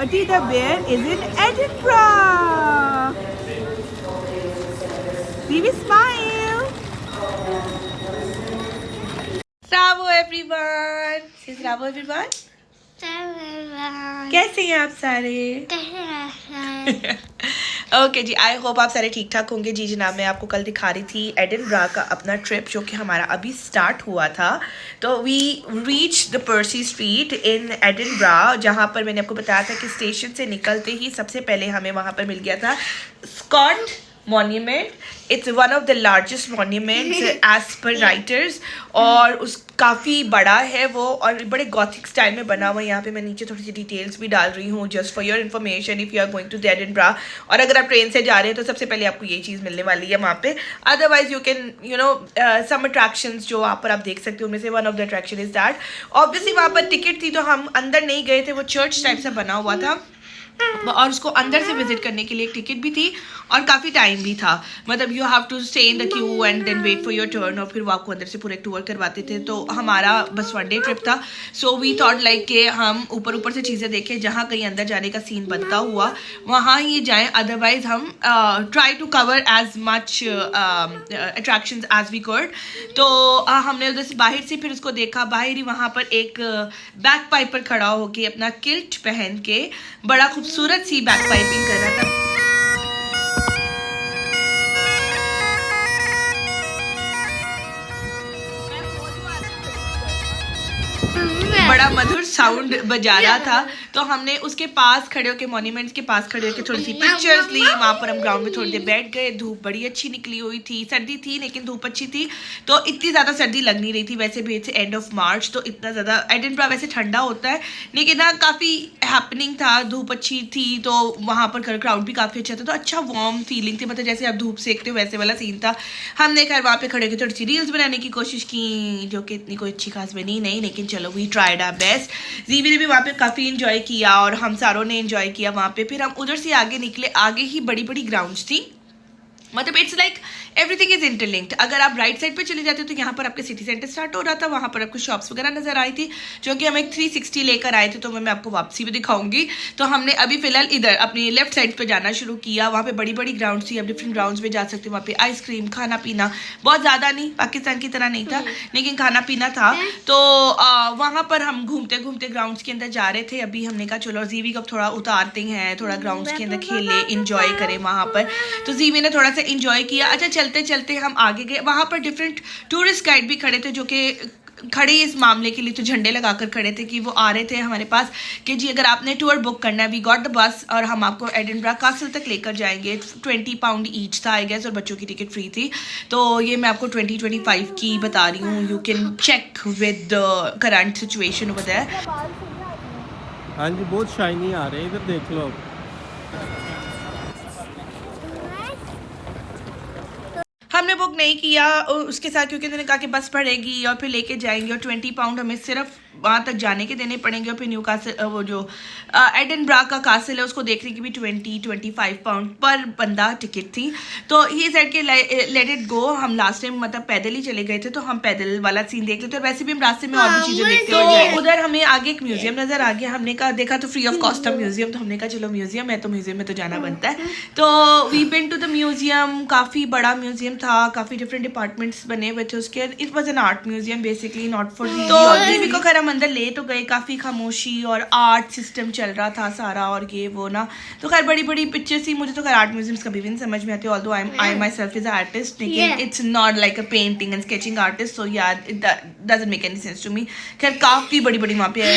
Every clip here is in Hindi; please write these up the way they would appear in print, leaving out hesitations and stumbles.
Bertie the bear is in Edinburgh. Zivi, smile. Bravo everyone. Say bravo everyone. कैसे हैं आप सारे? ओके जी, आई होप आप सारे ठीक ठाक होंगे। जी जनाब, मैं आपको कल दिखा रही थी एडिनबरा का अपना ट्रिप जो कि हमारा अभी स्टार्ट हुआ था। तो we reach the Percy street in Edinburgh, जहाँ पर मैंने आपको बताया था कि स्टेशन से निकलते ही सबसे पहले हमें वहाँ पर मिल गया था Scott monument. It's one of the largest monuments as per writers, और उस काफ़ी बड़ा है वो और बड़े गॉथिक स्टाइल में बना हुआ है। यहाँ पे मैं नीचे थोड़ी सी डिटेल्स भी डाल रही हूँ just for your information if you are going to the Edinburgh. और अगर आप ट्रेन से जा रहे हैं तो सबसे पहले आपको ये चीज़ मिलने वाली है वहाँ पे। Otherwise you can you know some attractions जो वहाँ पर आप देख सकते हो, उनमें से one of the attraction is that. Obviously वहाँ पर टिकट थी तो हम अंदर नहीं गए थे, वो चर्च टाइप से बना हुआ था और उसको अंदर से विजिट करने के लिए एक टिकट भी थी और काफ़ी टाइम भी था। मतलब you have to stay in the queue and then wait for your turn, और फिर वो आपको अंदर से पूरे टूर करवाते थे। तो हमारा बस वन डे ट्रिप था, सो वी थॉट लाइक कि हम ऊपर ऊपर से चीज़ें देखें, जहाँ कहीं अंदर जाने का सीन बनता हुआ वहाँ ही जाएँ। अदरवाइज हम try to cover as much attractions as we could. तो हमने उधर से बाहर से फिर उसको देखा। बाहर ही वहाँ पर एक बैक पाइपर खड़ा होके अपना किल्ट पहन के बड़ा खूबसूरत सी बैक पाइपिंग कर रहा था। बड़ा मधुर साउंड बजा रहा था। तो हमने उसके पास खड़े होकर, मॉन्यूमेंट्स के पास खड़े होकर थोड़ी सी पिक्चर्स ली। वहाँ पर हम ग्राउंड में थोड़ी देर बैठ गए। धूप बड़ी अच्छी निकली हुई थी, सर्दी थी लेकिन धूप अच्छी थी, तो इतनी ज़्यादा सर्दी लग नहीं रही थी। वैसे भी इट्स एंड ऑफ मार्च, तो इतना ज़्यादा एडिनबरा वैसे ठंडा होता है लेकिन ना काफ़ी हैपनिंग था, धूप अच्छी थी, तो वहाँ पर क्राउड भी काफ़ी अच्छा था। तो अच्छा वार्म फीलिंग थी, मतलब जैसे आप धूप सेकते हो वैसे वाला सीन था। हमने खैर वहाँ पे खड़े होकर थोड़ी सी रील्स बनाने की कोशिश की, जो कि इतनी कोई अच्छी खास बनी नहीं, लेकिन चलो वी ट्राइड आवर बेस्ट। जीवी ने भी वहाँ पे काफ़ी इन्जॉय किया और हम सारों ने इन्जॉय किया वहाँ पे। फिर हम उधर से आगे निकले, आगे ही बड़ी बड़ी ग्राउंड्स थी। मतलब it's like everything is interlinked. अगर आप राइट साइड पे चले जाते हो तो यहाँ पर आपके सिटी सेंटर स्टार्ट हो रहा था, वहाँ पर आपको शॉप्स वगैरह नजर आई थी जो कि हम एक 360 लेकर आए थे, तो मैं आपको वापसी भी दिखाऊंगी। तो हमने अभी फिलहाल इधर अपनी लेफ्ट साइड पे जाना शुरू किया। वहाँ पे बड़ी बड़ी ग्राउंड्स थी, आप डिफरेंट ग्राउंड्स में जा सकते हो। वहाँ पे आइसक्रीम, खाना पीना, बहुत ज़्यादा नहीं, पाकिस्तान की तरह नहीं था लेकिन खाना पीना था। तो वहाँ पर हम घूमते घूमते ग्राउंड्स के अंदर जा रहे थे। अभी हमने कहा चलो जीवी को थोड़ा उतारते हैं, थोड़ा ग्राउंड्स के अंदर खेले, इंजॉय करें वहाँ पर। तो जीवी ने थोड़ा सा इंजॉय किया। अच्छा, चलते चलते हम आगे गए। वहाँ पर डिफरेंट टूरिस्ट गाइड भी खड़े थे जो कि खड़े इस मामले के लिए तो झंडे लगाकर खड़े थे कि वो आ रहे थे हमारे पास कि जी अगर आपने टूर बुक करना है, वी गॉट द बस और हम आपको एडिनबरा कासल तक लेकर जाएंगे। 20 पाउंड ईच था आई गेस, और बच्चों की टिकट फ्री थी। तो ये मैं आपको 2025 की बता रही हूँ। You can check with the current situation over there. हाँ जी, बहुत शाइनी आ रहे हैं, इधर देख लो। हमने बुक नहीं किया उसके साथ क्योंकि उन्होंने कहा कि बस पड़ेगी और फिर लेके जाएंगे, और 20 पाउंड हमें सिर्फ वहाँ तक जाने के देने पड़ेंगे, और फिर न्यू कासल वो जो एडिनबरा का कासल है उसको देखने की भी 20-25 पाउंड पर बंदा टिकट थी। तो ये सेट के लेट इट गो। हम लास्ट टाइम मतलब पैदल ही चले गए थे, तो हम पैदल वाला सीन देख लेते, और वैसे भी हम रास्ते में और भी चीज़ें देखते हुए जाए। उधर हमें आगे एक म्यूजियम नज़र आ गया। हमने कहा देखा तो फ्री ऑफ कॉस्ट था म्यूजियम, तो हमने कहा चलो म्यूजियम है तो म्यूजियम में तो जाना बनता है। तो we went to the museum. काफ़ी बड़ा म्यूजियम था, काफ़ी डिफरेंट डिपार्टमेंट्स बने हुए थे उसके। It was an art museum basically, not for जीवी को खैर हम अंदर ले तो गए। काफ़ी खामोशी और आर्ट सिस्टम चल रहा था सारा, और ये वो ना, तो खैर बड़ी बड़ी पिक्चर्स थी। मुझे तो खैर आर्ट म्यूजियम्स कभी भी नहीं समझ में आते, although I myself is artist, लेकिन it's not like a painting and sketching artist, so यार it doesn't make any sense to me. खैर काफ़ी बड़ी बड़ी वहाँ पे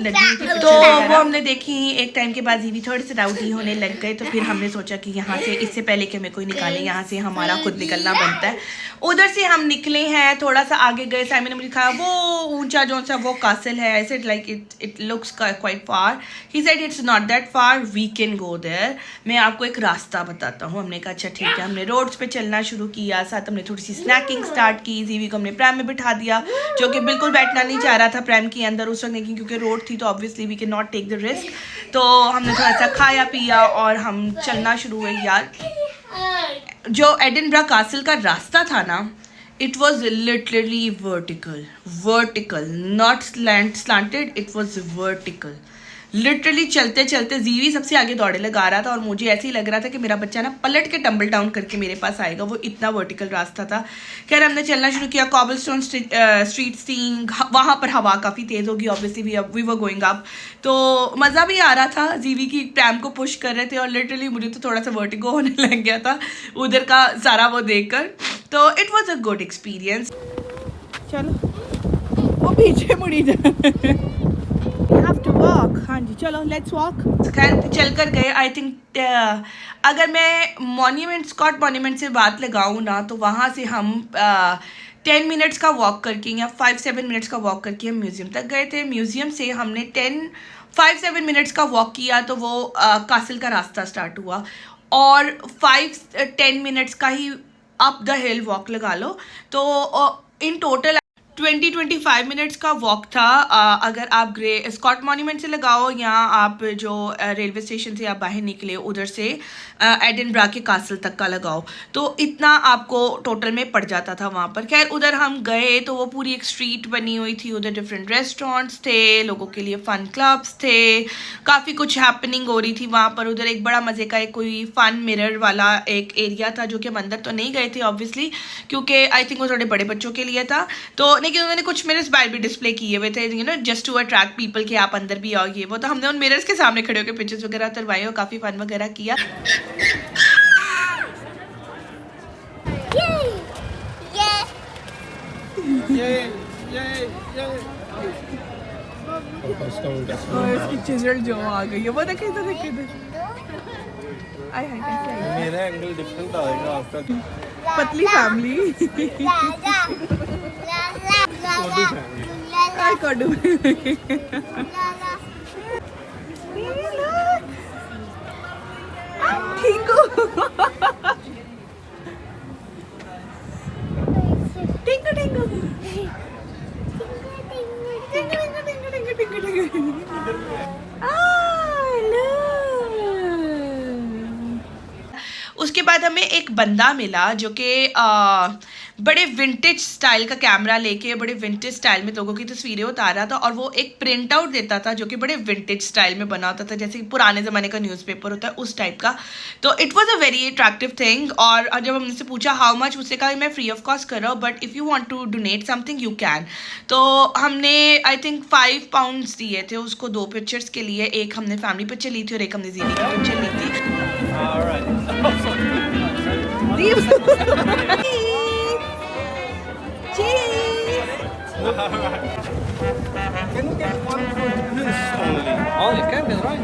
लगी थी, तो वो हमने देखी। एक टाइम के बाद जीवी थोड़े से राउडी होने लग गए, तो फिर हमने सोचा कि यहाँ से इससे पहले कि हमें कोई निकाले, यहाँ से हमारा खुद निकलना बनता है। उधर से हम निकले हैं, थोड़ा सा आगे गए। साइमन ने मुझे कहा वो ऊंचा जो सा वो कासल है। I said like it looks quite far. He said it's not that far, we can go there. मैं आपको एक रास्ता बताता हूँ। हमने कहा अच्छा ठीक है। हमने रोड्स पे चलना शुरू किया, साथ हमने थोड़ी सी स्नैकिंग स्टार्ट की। जीवी को हमने प्रैम में बिठा दिया, जो कि बिल्कुल बैठना नहीं चाह रहा था प्रैम के अंदर उस वक्त, लेकिन क्योंकि रोड थी तो obviously we can not take the risk. तो हमने थोड़ा सा खाया पिया और हम चलना शुरू हुए। यार जो एडिनबरा कासल का रास्ता था ना, it was literally vertical, not slanted, it was vertical. Literally चलते चलते जीवी सबसे आगे दौड़े लगा रहा था और मुझे ऐसे ही लग रहा था कि मेरा बच्चा ना पलट के टम्बल डाउन करके मेरे पास आएगा, वो इतना वर्टिकल रास्ता था। खैर हमने चलना शुरू किया, कॉबलस्टोन स्ट्रीट सीइंग, वहाँ पर हवा काफ़ी तेज़ होगी obviously, we were going up, तो मज़ा भी आ रहा था। जीवी की प्रैम को पुश कर रहे थे और लिटरली मुझे तो थोड़ा सा वर्टिगो होने लग गया था उधर का सारा वो देखकर, तो it was a good experience. चलो वो पीछे मुड़ी जाए, have to walk। हाँ जी चलो लेट्स वॉक। खैर चल कर गए। आई थिंक अगर मैं मॉन्यूमेंट, स्कॉट मॉन्यूमेंट से बात लगाऊँ ना, तो वहाँ से हम 10 मिनट्स का वॉक करके या 5-7 मिनट्स का वॉक करके हम म्यूज़ियम तक गए थे। म्यूज़ियम से हमने 5-7 मिनट्स का वॉक किया तो वो कासिल का रास्ता स्टार्ट हुआ, और 5-10 मिनट्स का ही अप द हिल वॉक लगा लो, तो इन टोटल 20-25 मिनट्स का वॉक था। अगर आप ग्रे स्कॉट मॉन्यूमेंट से लगाओ या आप जो रेलवे स्टेशन से आप बाहर निकले उधर से एडिनब्रा के कासल तक का लगाओ, तो इतना आपको टोटल में पड़ जाता था वहाँ पर। खैर उधर हम गए तो वो पूरी एक स्ट्रीट बनी हुई थी, उधर डिफरेंट रेस्टोरेंट्स थे, लोगों के लिए फ़न क्लब्स थे, काफ़ी कुछ हैपनिंग हो रही थी वहाँ पर। उधर एक बड़ा मज़े का एक कोई फ़न मिरर वाला एक एरिया था, जो कि हम अंदर तो नहीं गए थे ऑब्वियसली, क्योंकि आई थिंक वो थोड़े बड़े बच्चों के लिए था, तो लेकिन उन्होंने कुछ मिरर्स बाहर भी डिस्प्ले किए हुए थे, जस्ट टू अट्रैक्ट पीपल कि आप अंदर भी आओ ये वो, तो हमने उन मिरर्स के सामने खड़े होकर पिक्चर्स वगैरह उतरवाए और काफ़ी फन वगैरह किया। इसकी चिजल जो आ गई है वो देखे इधर देखे मेरा एंगल डिफरेंट आएगा आपका। पतली फैमिली उसके बाद हमें एक बंदा मिला जो कि बड़े विंटेज स्टाइल का कैमरा लेके बड़े विंटेज स्टाइल में लोगों की तस्वीरें उतार रहा था, और वो एक प्रिंट आउट देता था जो कि बड़े विंटेज स्टाइल में बना होता था, जैसे पुराने ज़माने का न्यूज़पेपर होता है उस टाइप का। तो it was a very attractive thing. और जब हमने से पूछा हाउ मच, उससे कहा मैं फ्री ऑफ कॉस्ट कर रहा हूँ, but if you want to donate something you can. तो हमने आई थिंक 5 पाउंड्स दिए थे उसको 2 पिक्चर्स के लिए। एक हमने फैमिली पिक्चर ली थी और एक हमने जीवी की पिक्चर ली थी। Can you get one for this only? Oh, you can get right.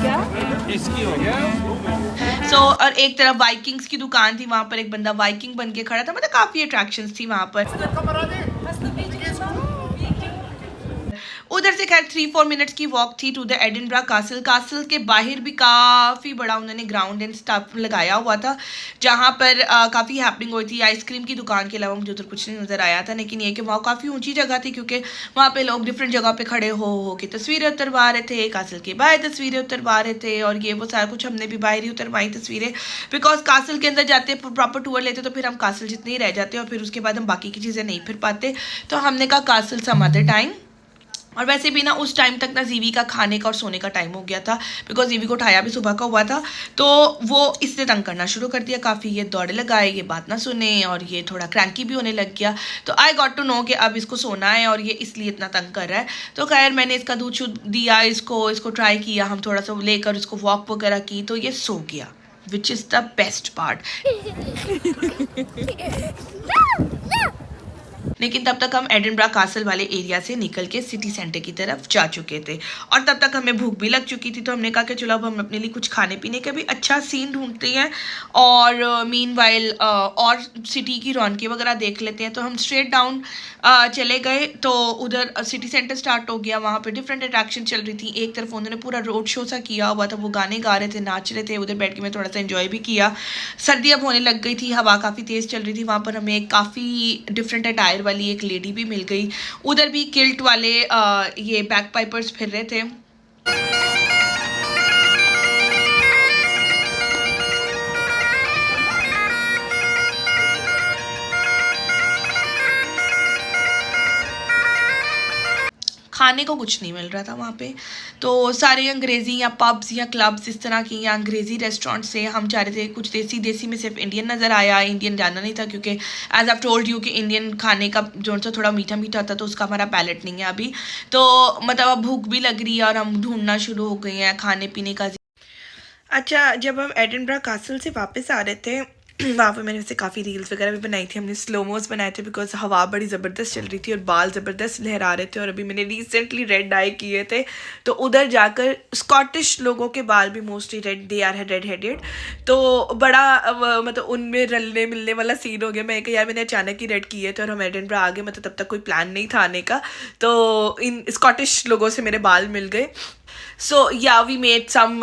क्या? इसकी हो गया। सो और एक तरफ वाइकिंग्स की दुकान थी, वहाँ पर एक बंदा वाइकिंग बन के खड़ा था, मतलब काफ़ी अट्रैक्शंस थी वहाँ पर। उधर से खैर 3-4 मिनट्स की वॉक थी to the Edinburgh castle. Castle के बाहर भी काफ़ी बड़ा उन्होंने ग्राउंड एंड स्टफ लगाया हुआ था, जहाँ पर काफ़ी हैपनिंग हुई थी। आइसक्रीम की दुकान के अलावा मुझे उधर कुछ नहीं नज़र आया था, लेकिन ये कि वहाँ काफ़ी ऊंची जगह थी, क्योंकि वहाँ पे लोग डिफरेंट जगह पे खड़े हो के तस्वीरें उतरवा रहे थे, कासल के बाहर तस्वीरें उतरवा रहे थे, और ये वो सारा कुछ हमने भी बाहर ही उतरवाई तस्वीरें, बिकॉज कासल के अंदर जाते प्रॉपर टूर लेते तो फिर हम कासल जितने ही रह जाते और फिर उसके बाद हम बाकी की चीज़ें नहीं फिर पाते। तो हमने कहा कासल सम अदर टाइम। और वैसे भी ना उस टाइम तक ना जीवी का खाने का और सोने का टाइम हो गया था, बिकॉज जीवी को उठाया भी सुबह का हुआ था, तो वो इसने तंग करना शुरू कर दिया काफ़ी। ये दौड़े लगाए, ये बात ना सुने, और ये थोड़ा क्रैंकी भी होने लग गया। तो आई गॉट टू नो कि अब इसको सोना है और ये इसलिए इतना तंग कर रहा है। तो खैर मैंने इसका दूध शुद्ध दिया, इसको ट्राई किया, हम थोड़ा सा लेकर उसको वॉक वगैरह की, तो ये सो गया, which is the best part. लेकिन तब तक हम एडिनब्रा कासल वाले एरिया से निकल के सिटी सेंटर की तरफ जा चुके थे, और तब तक हमें भूख भी लग चुकी थी। तो हमने कहा कि चलो अब हम अपने लिए कुछ खाने पीने का भी अच्छा सीन ढूंढते हैं, और मीनवाइल और सिटी की रौनकें वगैरह देख लेते हैं। तो हम स्ट्रेट डाउन चले गए, तो उधर सिटी सेंटर स्टार्ट हो गया, वहाँ पर डिफरेंट अट्रैक्शन चल रही थी। एक तरफ उन्होंने पूरा रोड शो सा किया हुआ था, वो गाने गा रहे थे, नाच रहे थे, उधर बैठ के मैं थोड़ा सा एंजॉय भी किया। सर्दी अब होने लग गई थी, हवा काफ़ी तेज़ चल रही थी, वहाँ पर हमें काफ़ी डिफरेंट अटायर वाली एक लेडी भी मिल गई। उधर भी किल्ट वाले ये बैक पाइपर्स फिर रहे थे। खाने को कुछ नहीं मिल रहा था वहाँ पे। तो सारे अंग्रेज़ी या पब्स या क्लब्स इस तरह की या अंग्रेज़ी रेस्टोरेंट से हम चाह रहे थे कुछ देसी में सिर्फ इंडियन नज़र आया। इंडियन जाना नहीं था क्योंकि एज आई टोल्ड यू कि इंडियन खाने का जो सा थोड़ा मीठा मीठा होता तो उसका हमारा पैलेट नहीं है अभी। तो मतलब अब भूख भी लग रही है और हम ढूंढना शुरू हो गए हैं खाने पीने का। अच्छा, जब हम एडिनबरा कासल से वापस आ रहे थे वहाँ पर मैंने वैसे काफ़ी रील्स वगैरह भी बनाई थी, हमने स्लोमोस बनाए थे बिकॉज हवा बड़ी ज़बरदस्त चल रही थी और बाल ज़बरदस्त लहरा रहे थे। और अभी मैंने रिसेंटली रेड डाई किए थे तो उधर जाकर स्कॉटिश लोगों के बाल भी mostly red, they are red headed, तो बड़ा मतलब उनमें रलने मिलने वाला सीन हो गया। मैं कहा यार मैंने अचानक ही रेड किए थे और हम एडिनबरा आ गए, मतलब तब तक कोई प्लान नहीं था आने का, तो इन स्कॉटिश लोगों से मेरे बाल मिल गए। So yeah, we made some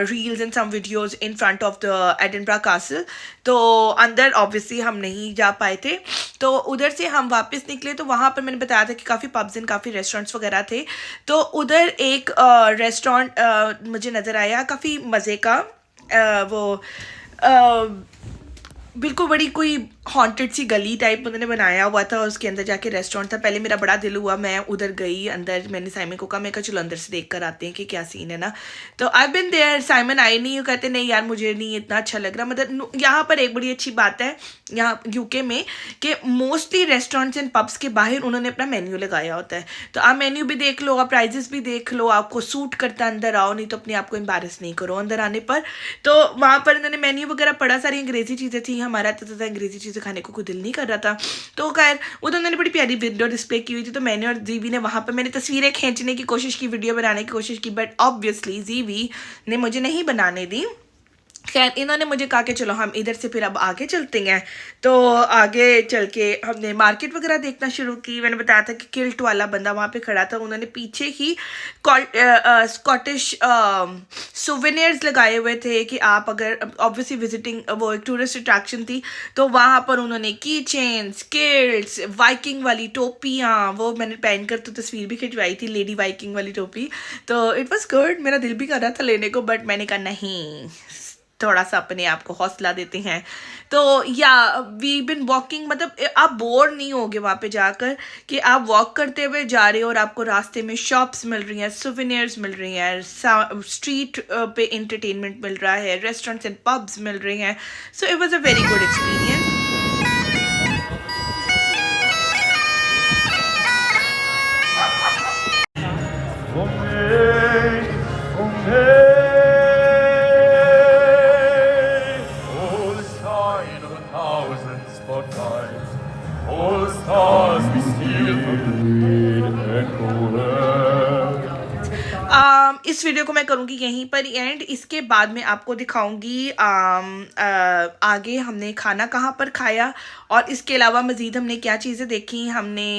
reels and some videos in front of the Edinburgh Castle. तो अंदर obviously हम नहीं जा पाए थे, तो उधर से हम वापस निकले तो वहाँ पर मैंने बताया था कि काफ़ी पब्स एंड काफ़ी रेस्टोरेंट्स वगैरह थे। तो उधर एक रेस्टोरेंट मुझे नज़र आया काफ़ी मज़े का, वो बिल्कुल बड़ी कोई हॉन्टेड सी गली टाइप उन्होंने बनाया हुआ था और उसके अंदर जाके रेस्टोरेंट था। पहले मेरा बड़ा दिल हुआ, मैं उधर गई अंदर, मैंने साइमन को कहा, मैं कहा चलो अंदर से देख कर आते हैं कि क्या सीन है ना। तो आई बिन देयर, साइमन आए नहीं, वो कहते नहीं यार मुझे नहीं इतना अच्छा लग रहा। मतलब यहाँ पर एक बड़ी अच्छी बात है यहाँ यूके में कि मोस्टली रेस्टोरेंट्स एंड पब्स के बाहर उन्होंने अपना मेन्यू लगाया होता है, तो आप मेन्यू भी देख लो, आप प्राइजेस भी देख लो, आपको सूट करता अंदर आओ, नहीं तो अपने आप को एम्बैरस नहीं करो अंदर आने पर। तो वहाँ पर उन्होंने मेन्यू वगैरह पढ़ा, सारी अंग्रेजी चीज़ें थी, हमारा तो अंग्रेजी चीज़ें खाने को कोई दिल नहीं कर रहा था। तो खैर उधर उन्होंने बड़ी प्यारी विंडो डिस्प्ले की हुई थी, तो मैंने और जीवी ने वहाँ पर मैंने तस्वीरें खींचने की कोशिश की, वीडियो बनाने की कोशिश की, बट ऑब्वियसली जीवी ने मुझे नहीं बनाने दी। खैर इन्होंने मुझे कहा कि चलो हम इधर से फिर अब आगे चलते हैं। तो आगे चल के हमने मार्केट वगैरह देखना शुरू की। मैंने बताया था कि किल्ट वाला बंदा वहाँ पे खड़ा था, उन्होंने पीछे ही स्कॉटिश सुवेनियर्स लगाए हुए थे कि आप अगर ऑब्वियसली विजिटिंग वो एक टूरिस्ट अट्रैक्शन थी, तो वहाँ पर उन्होंने की चेन्स, किल्ट्स, वाइकिंग वाली टोपियाँ, वो मैंने पहन कर तो तस्वीर भी खिंचवाई थी, लेडी वाइकिंग वाली टोपी। तो इट वॉज गुड, मेरा दिल भी कर रहा था लेने को, बट मैंने कहा नहीं, थोड़ा सा अपने आप को हौसला देते हैं। तो या वी बिन वॉकिंग, मतलब आप बोर नहीं होगे वहाँ पे जाकर कि आप वॉक करते हुए जा रहे हो और आपको रास्ते में शॉप्स मिल रही हैं, सुवेनियर्स मिल रही हैं, स्ट्रीट पे इंटरटेनमेंट मिल रहा है, रेस्टोरेंट्स एंड पब्स मिल रही हैं। So it was a very good experience. इस वीडियो को मैं करूँगी यहीं पर एंड, इसके बाद मैं आपको दिखाऊंगी आगे हमने खाना कहाँ पर खाया और इसके अलावा मज़ीद हमने क्या चीज़ें देखी। हमने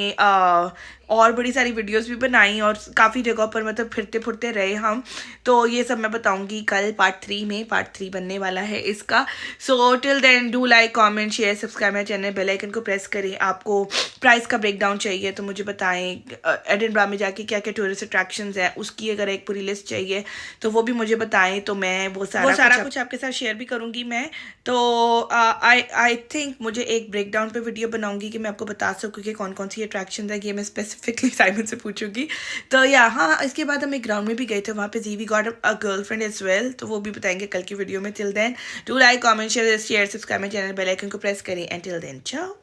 और बड़ी सारी वीडियोस भी बनाई और काफ़ी जगहों पर मतलब फिरते फुरते रहे हम, तो ये सब मैं बताऊंगी कल पार्ट 3 में। पार्ट 3 बनने वाला है इसका। So till then do like, comment, share, subscribe मेरे चैनल, बेल आइकन को प्रेस करें। आपको प्राइस का ब्रेकडाउन चाहिए तो मुझे बताएं, एडिनबरा में जाके क्या क्या टूरिस्ट अट्रैक्शंस हैं उसकी अगर एक पूरी लिस्ट चाहिए तो वो भी मुझे बताएं, तो मैं वो सारा कुछ आपके साथ शेयर भी करूँगी मैं। तो आई थिंक मुझे एक ब्रेकडाउन पे वीडियो बनाऊंगी कि मैं आपको बता सकूँ कि कौन कौन सी अट्रैक्शन है, ये मैं स्पेसिफिकली साइमन से पूछूंगी। तो या हाँ, इसके बाद हम एक ग्राउंड में भी गए थे, वहाँ पे जीवी got a girlfriend as well, तो वो भी बताएंगे कल की वीडियो में। Till then do like, comment, share, subscribe my channel, bell icon को प्रेस करें एंड टिल देन चाओ।